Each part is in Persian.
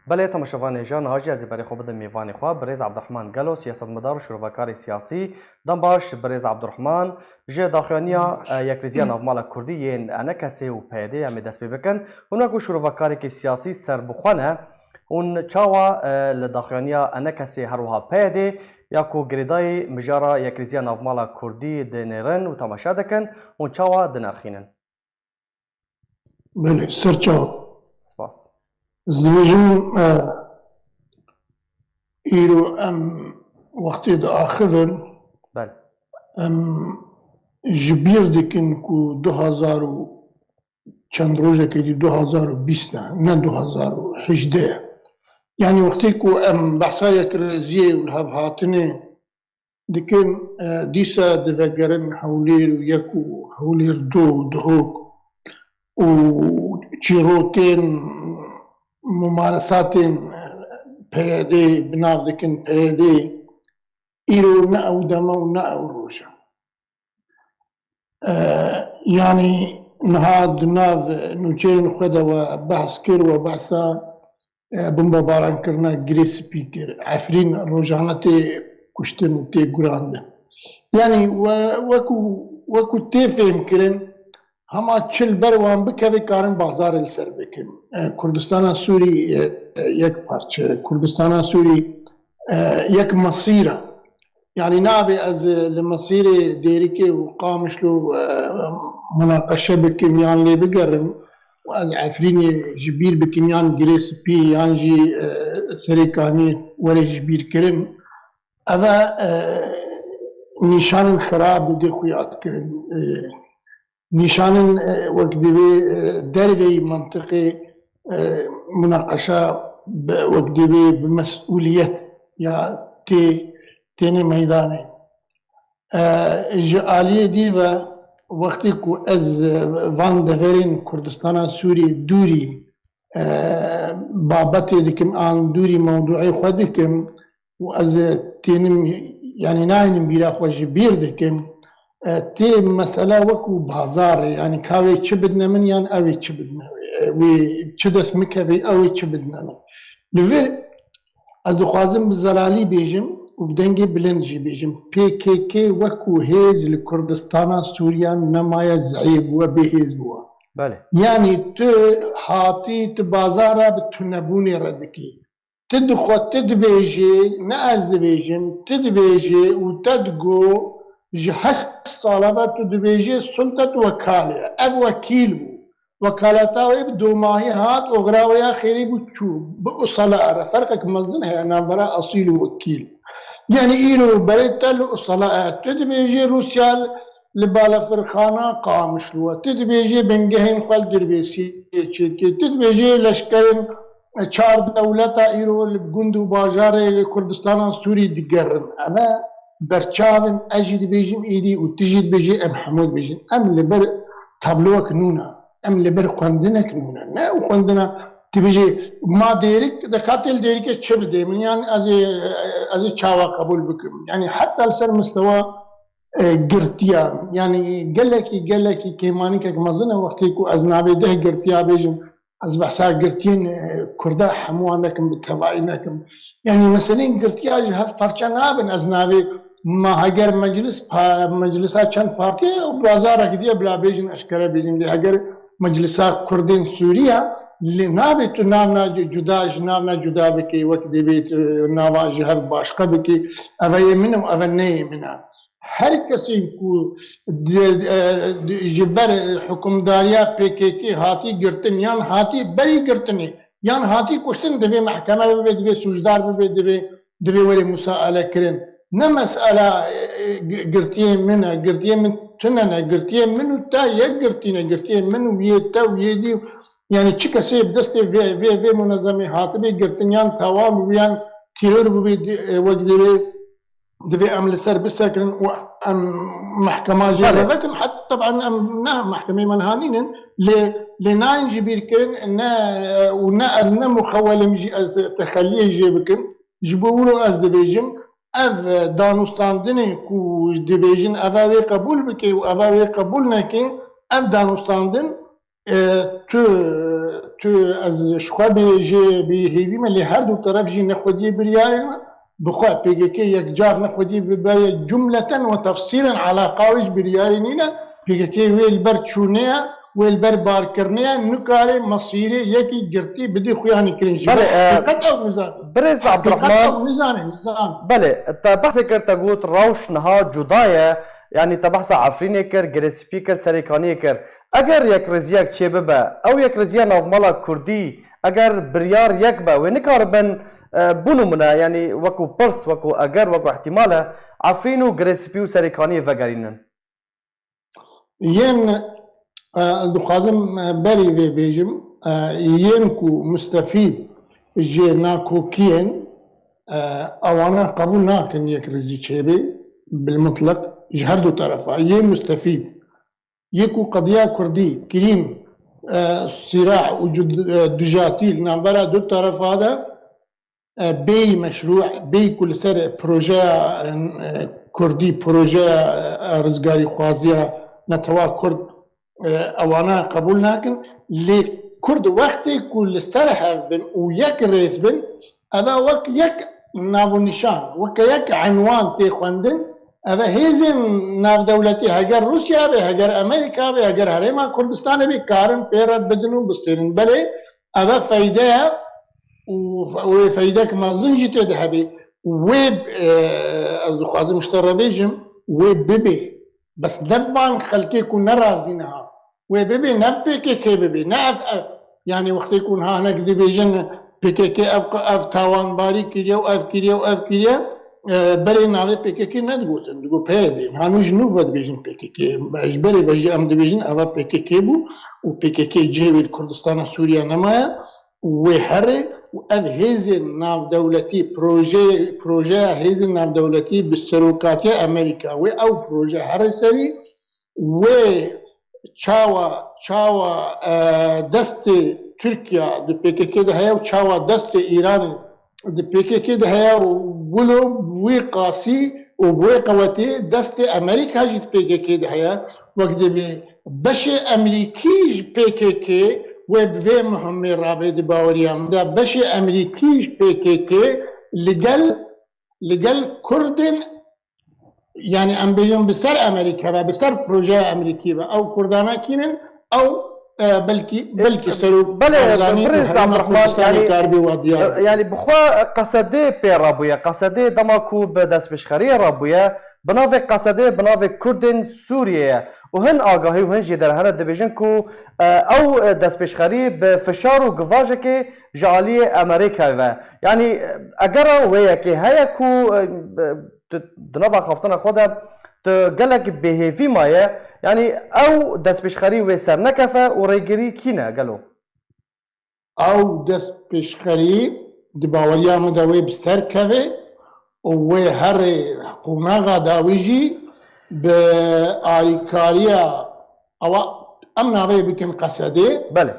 بله تماشاوان جان هاجی از برای خوب دم میوانی خواه برز عبدالرحمن گلو سیاستمدار و شروعکار سیاسی دم باش برز عبدالرحمن جه داخلانیا یک ریزی نافمال کردی ین انا کسی و پیده همی دست بکن اونا کو شروعکاری که سیاسی سر بخونه اون چاوا لداخلانیا انا کسی هروها پیده یا کو گریدای مجارا یک ریزی نافمال کردی دنرن و تماشا دکن اون چاوا دنرخینن. بله سرچاو. سپاس. زوجم ایرو وقتی دا آخذن بله جبیر دکن کو 2000 چند روزه که دی 2020 نه 2018 یعنی وقتی کو بحثا یک رزیه و الهف هاتنه دکن دیسا دذگرن حولیر و یکو حولیر دو دهوک و چیروتین ممارساتین پیاده بناف دکن پیاده ایرو نه او دمه و نه او روشه يعني نهاد ناف نوچين خدا وبحث كر وبحثا بمبا باران كرنا جريس بيكر عفرين روجانتي كشتن تي قراند يعني وكو تفهم كرن هما تشل بروان بكذا كارن بازار السر بكم كردستان السوري يك بارتش كردستان السوري يك مصيره يعني نابي از لمصيري ديريكي وقامش له مناقشه بكيميان لي بقرن وأز عفريني جبير بكيميان جريس بي يانجي سريكاني وري جبير كرن هذا نشان خراب دي خويات كرن نشان وقدبي دربي منطقي مناقشه وقدبي بمسؤولية يا تینی میدانه جالیه دیو وقتی کو از وان دورین کردستان سوری دوری بابتی دکم آن دوری موضوعی خود دکم و از تینم یعنی ناینم بیرا خوش بیر دکم تی مسئله وکو بازار یعنی کاوی چه بدنا من یعنی اوی چه بدنا وی چه دست مکوی اوی چه بدنا من لور از دخوازم بزلالی بیجم وبدنجي بلنجي بيجم PKK وكو هيز لكردستان سوريا نمايا زعيب وبهيز بوا بله يعني تو حاطي تبازارا بتنبوني ردكي تدخل تدبيجي ناز بيجم تدبيجي وتدقو جهس طالبة تدبيجي سلطة وكالة أو وكيل بو وكالتها يبدو ماهي هات وغراويا خيري بتشو بأصلاء فرقك مزنها أنا برا أصيل وكيل يعني إيرو بريتا الصلاة تدبيجي روسيا لبالا فرخانة قامش لوا تدبيجي بنجهين خال دربيسي تدبيجي لشكرين چار دولتا إيرو لبقندو باجاري كردستان سوري دقرن أما برچاون أجد بيجم إيدي وتجد بيجي أم حمود بيجي أم لبر تابلوك نونا أم لبر خواندنك نونا نا وخواندنا تبيجي ما ديرك دكاتل ديرك شبه ديمن يعني از چاوا قبول بكم يعني حتى لسر مستوى قرتيان يعني قلكي كيماني كك مزنه وقتيكو از نابي ده قرتيا بيجم از بحثا قرتين كردا حموانكم بالتبعينكم يعني مثلا قرتيا جهف پارچا نابن از نابي ما هگر مجلسا چند پارتي بازارك دي بلا بيجن اشكرا بيجن دي هگر مجلسا كردين سوريا اللي نابت نامنا جدا بكي وقت دبيت نابا جهر باشقه بكي أفاي منهم أفني منها هر کسی کو جبر حکمداریا PKK هاتی گرتن یان هاتی بری گرتنی یان هاتی کشتن دوی محکمه ببی دوی سوجدار ببی دوی وری مسائله کرن نه مسئله گرتیه من تننه گرتیه منو تا یک گرتینه گرتیه منو ویه تا ویه دی يعني چه کسی بدست وی منظمه حاطبی گرتنیان توام بیان تیرور ببی وجدی دوی عمل سر بسكن محكمة جارة لكن حتى طبعا نه محكمة منهانين لناين جبير كن ونا مخول مجي تخليه جيبكن جبورو از دبيجم اف دانوستاندني كو دبيجن افاوي قبول بكي وافاوي قبول نكي اف دانوستاندن تو تو از شخوا بیجی به هیوی من لی هر دو طرف جی نخودی بریارن بخوا پیگکی یک جار نخودی ببری جملتا و تفصیلا علاقاوش بریارنینا پیگکی ویل بر چونه ویل بر بارکرنه نکاره مصیره یکی گرتی بدی خویانی کرنجی بله، حقیقت او نزان برز عبد حقیقت الرحمن او نزان بله تا بحث کرد تقول روش نها جدایه یعنی تا بحث عفرینه کر گرسپی کر سریکانی کر اگر یک رزیک چه ببه او یک رزیه نافمالا کردی اگر بریار یک به و نکار بن بونو منه یعنی وکو پرس وکو اگر وکو احتماله عفرین و گرسپی و سریکانی وگرینن ین دخوازم بری وی بیجم ین کو مستفید جه ناکوکین اوانا قبول ناکن یک رزی چیبه بالمطلق جهر دو طرفا ین مستفید يكو قضية كردي كريم صراع وجود دجاتيل نعبرها دو طرف هذا بي مشروع بي كل سنة بروجا كردي بروجا رزقاري خوازية نتوا كرد اوانا قبول ناكن لي كرد وقتي كل سنة بن وياك الرئيس بن هذا وك يك نافو نشان وك يك عنوان تيخوندن هذا هيزن ناف دولتي هجر روسيا به هجر امريكا به هجر هرما كردستان به كارن بيرا بدنو بسترن بله هذا فايده وفايده كما زنجت ذهبي ويب قصدي خوازم مشترى بيجم ويب بيبي بس دبان خلكي يكون نرازينها ويب بيبي نبي كي بيبي ناف يعني وقت يكون ها نقدي بيجن بي اف تاوان باري كيريا واف كيريا واف كيريا بري ناوي PKK ندگوتن دگو پیدی هنو جنوب ود بیجن PKK اجبری وجه ام دبیجن اوا PKK بو و PKK جهوی کردستان سوریا نمایا و هره و اذ هیزن ناو دولتی پروژه هیزن ناو دولتی بسروکاتی امریکا و او پروژه هره سری و چاوا دست ترکیا دو PKK ده هیا و چاوا دست ایران د PKK ده هيا ولو بوي قاسي وبوي قوتي دست امريكا جيت PKK ده هيا وقت بشي امريكيج PKK وبفي مهم رابط باوريام ده بشي امريكيج PKK لقل كردن يعني ام بيجون بسر امريكا بسر بروجه امريكي او كردانا كينن او بلكي سرو بله برز عبد الرحمن يعني بخوا قصدي بي رابويا قصدي دماكو بدس بشخري رابويا بناوي قصدي بناوي كردن سوريا وهن آگاهی وهن جدر هر دبیجن کو او دس بشخري بفشار و گواجه جعلی امریکا و يعني اگر ويا كي هيا كو دنابا خافتنا خودم تقلك بهيفي مايه يعني او دس بشخري وسر نكفه وريجري كينا قالوا او دس بشخري دباوريا مدوي بسر كفه وهر حكومه غداويجي بآريكاريا او امنا وي بكن قصدي بله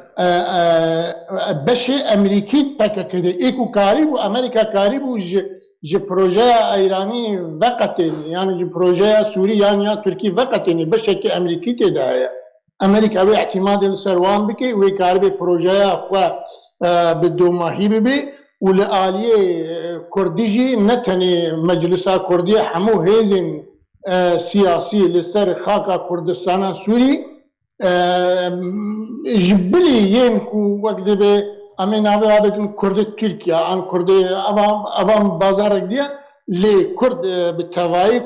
بشي امريكي بك كده ايكو كاريب وامريكا كاريب جي بروجي ايراني وقتين يعني جي بروجي سوري يعني تركي وقتين بشكل امريكي تدايا امريكا وي اعتماد السروان بكي وي كاربي بروجي اخوا بدوما هيبي ولآلية كرديجي نتني مجلسا كردية حمو هيزن سياسي لسر خاكا كردستان سوري جبلي ينكو وقت به امين ابي بكن كرد تركيا عن كرد ابام بازارك دي لي كرد بالتواي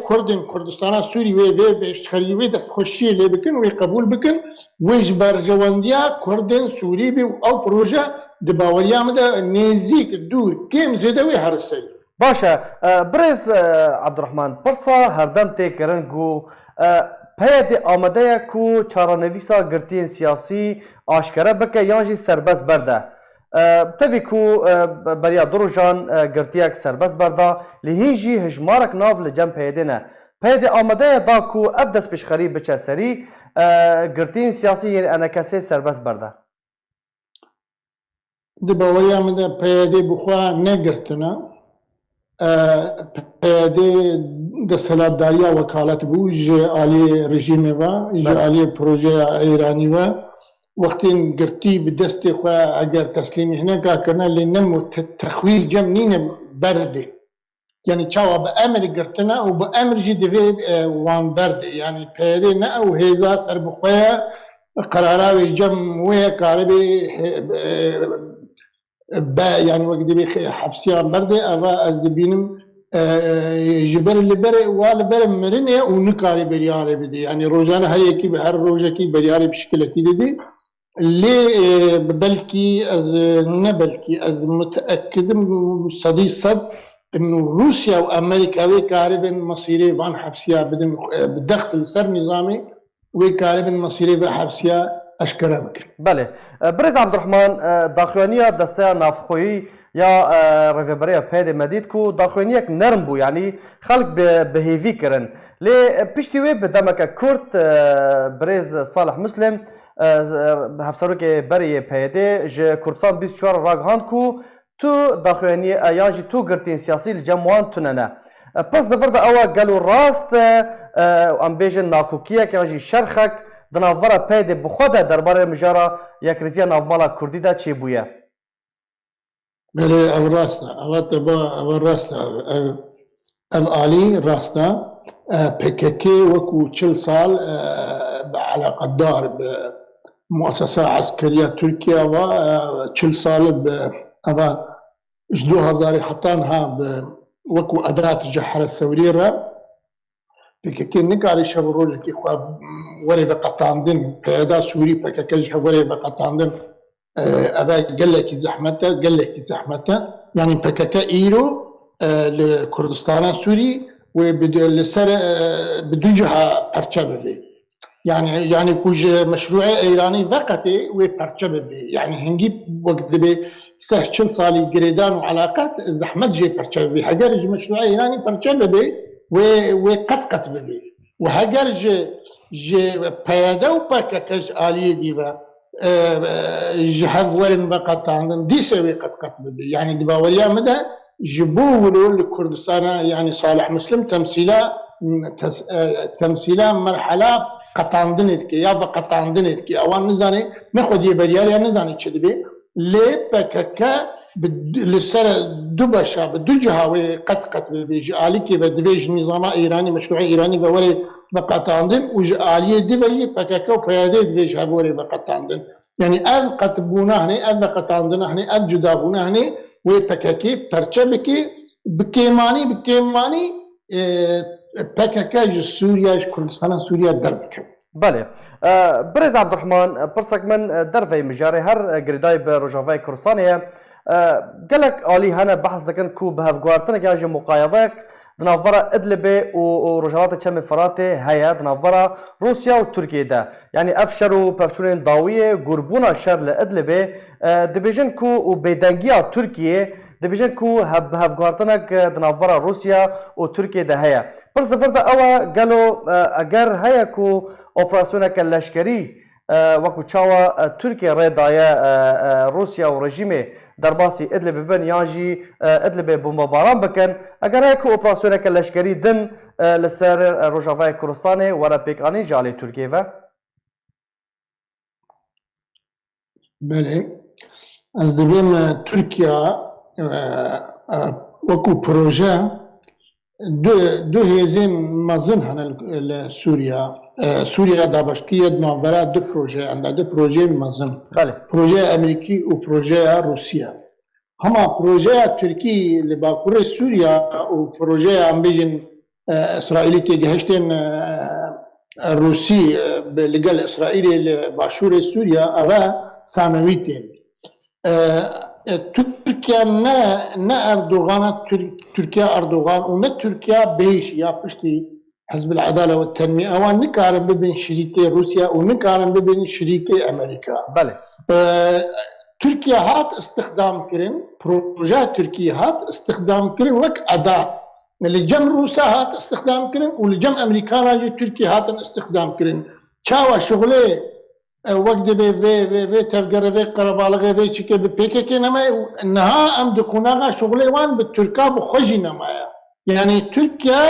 كردستان سوري وي بشخري وي دست خوشي لي بكن وي قبول بكن وجبر جوانديا كردن سوري بي او بروجه دباوريا مده نزيك دور كيم زدوي هرسل باشا برز عبد الرحمن برصا هردم تكرن جو پیاد آمده کو چارانویسا گرتین سیاسی آشکره بکه یانجی سربست برده تبی کو بریا دروجان گرتیک سربست برده لهینجی هجمارک ناو لجم پیاده نه پیاد آمده دا کو اف دست بشخری بچه سری گرتین سیاسی یعنی انکسی سربست برده دی باوری آمده پیاده بخوا نگرتنه پیاده دستهلاتداریا وکالت بو جه عالی رژیم و جه عالی پروژه ایرانی و وقتين قرتي بدستي خوا اگر تسليمي هناك كنا اللي نمو تخويل جمنين بردي يعني تشاوا بامر قرتنا وبامر جي ديفي وان بردي يعني بيدي نا او هيزا سر بخويا قراراوي جم ويا كاربي يعني وقت دي حبسيان بردي افا از دبينم جبر اللي بري وال بري مرنه ونكاري برياري بدي يعني روزانه هر يكي بهر روجه كي برياري بشكل كده دي اللي بلكي از نبلكي از متاكد صديق صد انه روسيا وامريكا وكاربن مصيري فان حبسيا بدن بالضغط السر نظامي وكاربن مصيري فان حبسيا اشكرا بكر. بله برز عبد الرحمن داخلانية دسته نافخویی یا ریفبریا پید مدید کو داخلانیک نرم بو یعنی خلق بهیوی کرن لی پشتی وی بدمک کرد برز صالح مسلم هفسرو که بری پیده ج کردستان 24 راگهاند کو تو داخلانی یانجی تو گرتین سیاسی لجموان تننه پس دفرد اوا گلو راست ام بیجن ناکوکیه که یانجی شرخک دنافبرا پیده بخوده درباره مجارا یکریزیا نافمالا کردی دا چی بویه؟ بله او راستا او تبا او راستا الآلي راستا بككي وكو 40 سال على قدار بمؤسسة عسكرية تركيا و 40 سال بأذا جدوها زاري حطانها وكو أداة الجحر الثورية بككي نقاري شاب الروجة كي خواب وري بقطاندن بيدا سوري بككي جحر وري بقطاندن هذا قال لك زحمته يعني بككا ايرو لكردستان سوري وبدو لسر بدو جهه برشبه يعني كوج مشروع ايراني فقط وبرشبه يعني هنجيب وقت بي سهل صالي جريدان وعلاقات زحمت جي برشبه حجر مشروع ايراني برشبه وقت به وحجر جي بياده وبككا آلية ديبا جهاف ورن بقت عندن دي سوي قد بدي يعني دباوريا مدى جبوا لكردستان يعني صالح مسلم تمثيلا مرحله قطاندنتك يا قطاندنتك اوان نزاني ناخذ يبريال يا نزاني تشدبي لي بككا لسر دبشا بدو جهاوي قد بيجي عليك بدفيج نظام ايراني مشروع ايراني بوري بقطاندن وجاليه دفيج بككا وفيادي دفيج هاوري بقطاندن يعني اف قطبونا هني اف قطاندنا هني اف جدابونا هني وبككي برشبكي بكيماني بككا سوريا كردستان سوريا دلك. بله برز عبد الرحمن برسك من درفي مجاري هر قريداي بروجافاي كردستانيه قالك علي هنا بحث دكان كو بهافغوارتنا كاجي مقايضك دنافبرا ادلبي وروجالات تشمي فراتي هيا دنافبرا روسيا وتركيا ده يعني افشروا بافشورين ضاويه قربونا شر لادلبي دبيجن كو وبيدنجيا تركيا دبيجن كو بهافغوارتنك دنافبرا روسيا وتركيا ده هيا برز فردا اوا قالوا اگر هيا كو اوبراسيونك اللشكري وكو تشاوا تركيا ريدايا روسيا ورجيمي درباسي ادلب بن ياجي ادلب بومباران بكن اگر هيك اوبراسيونك اللشكري دن لسر روجافاي كردستاني ورا بيكاني جالي تركيا بله از دبیم ترکیه وكو بروجه دو هزين مازن هنا لسوريا سوريا دابشتية نوبرا دو بروجه عندها دو بروجه مازن بروجه امريكي وبروجه روسيا هما بروجه تركي لباكور سوريا وبروجه عم بيجن اسرائيلي كي جهشتين روسي لقال اسرائيلي لباشور سوريا اغا سامويتين تركيا نا اردوغان تركيا اردوغان ونا تركيا بيش يا بشتي حزب العداله والتنميه اوان نكارن بين شريكي روسيا ونكارن بين شريكي امريكا. بله تركيا هات استخدام كرن بروجات تركيا هات استخدام كرن وك اداه اللي جم روسا هات استخدام كرن واللي جم امريكانا جي تركيا هات استخدام كرن شاوا شغله وقت في تفجر في قربالغ في شيء ببيكك نما انها ام دقونا شغله وان بالتركا بخجي نما يعني تركيا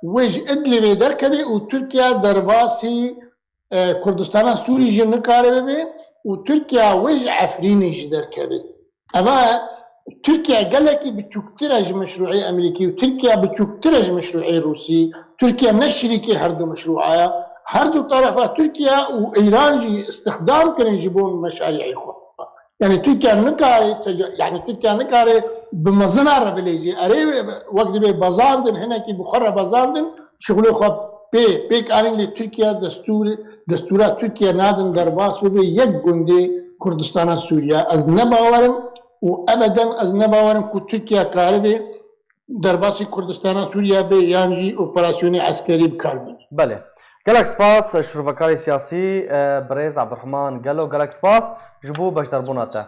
وج ادلي دركبي وتركيا درباسي كردستان سوري جن كاربي وتركيا وجه عفريني جدر كبد اما تركيا قالك بتشكترج مشروعي امريكي وتركيا بتشكترج مشروعي روسي تركيا نشركي هردو مشروعها هردو طرفها تركيا وايران جي استخدام كان يجيبون مشاريع اخرى يعني تركيا نكاري يعني تركيا نكاري بمزنار بليجي اري وقت بي بازاندن هنا كي بخرة بازاندن شغله خب بيك اني تركيا دستورات تركيا نادن درباس بي يك جندي كردستان سوريا از نباورم وابدا از نباورم كو تركيا كاربي درباسي كردستان سوريا بي يانجي اوبراسيوني عسكري بكاربي بله گلک سپاس شروفکاری سیاسی برز عبدالرحمن گلو گلک سپاس جبو بشتر بوناته